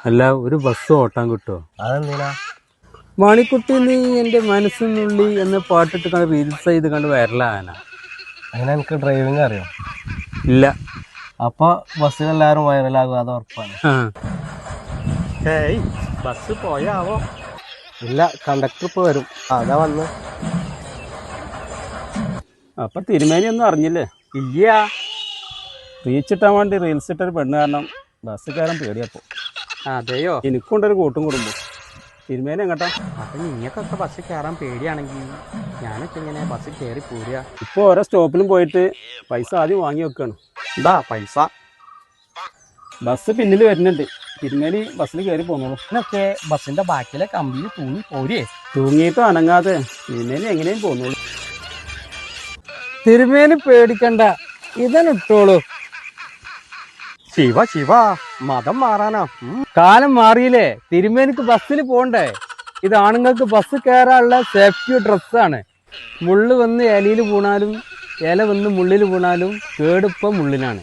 അല്ല ഒരു ബസ് ഓട്ടാൻ കിട്ടുമോ? അതെന്തിനാ? മാണിക്കുട്ടി നീ എന്റെ മനസ്സിനുള്ളി എന്ന് പാട്ടിട്ട് കണ്ട് റീൽസ് ചെയ്ത് കണ്ട് വരലാന. അങ്ങനെ എനിക്ക് ഡ്രൈവിംഗ് അറിയാം. ഇല്ല. അപ്പൊ ബസ്സിലെല്ലാരും വൈറലാകും, അത് ഉറപ്പാണ്. ബസ് പോയാവോ? ഇല്ല, കണ്ടക്ടർ ഇപ്പൊ വരും. അതാ വന്ന്. അപ്പൊ തിരുമേനി ഒന്നും അറിഞ്ഞില്ലേ? ഇല്ല. റീച്ചിട്ടാൻ വേണ്ടി റീൽസ് ഇട്ടൊരു പെണ്ണ് കാരണം ബസ്സുകാരൻ പേടിയപ്പോ. അതെയോ? എനിക്കുണ്ടൊരു കൂട്ടും കുടുംബം. തിരുമേനി എങ്ങട്ടാ? അപ്പൊ നിങ്ങൾക്കൊക്കെ ബസ് കയറാൻ പേടിയാണെങ്കിൽ ഞാനൊക്കെ ഇങ്ങനെ ബസ്സിൽ കയറി പോരുക. ഇപ്പൊ ഓരോ സ്റ്റോപ്പിലും പോയിട്ട് പൈസ ആദ്യം വാങ്ങി വെക്കാണ്. എന്താ പൈസ? ബസ് പിന്നിൽ വരുന്നുണ്ട്. തിരുമേനി ബസ്സിൽ കയറി പോന്നോളൂ. ഇതിനൊക്കെ ബസ്സിന്റെ ബാക്കിലെ കമ്പിയിൽ തൂങ്ങി പോരേ. തൂങ്ങിയിട്ട് അനങ്ങാതെ തിരുമേനി എങ്ങനെയും പോന്നോളൂ. തിരുമേനി പേടിക്കണ്ട, ഇതനിട്ടോളൂ. ശിവ ശിവ, മതം മാറാനാ. കാലം മാറിയില്ലേ? തിരുമേനിക്ക് ബസ്സിൽ പോണ്ടേ? ഇത് ആണുങ്ങൾക്ക് ബസ് കയറാനുള്ള സേഫ്റ്റി ഡ്രസ്സാണ്. മുള്ളു വന്ന് ഇലയിൽ വീണാലും ഇല വന്ന് മുള്ളിൽ വീണാലും കേടിപ്പം മുള്ളിനാണ്.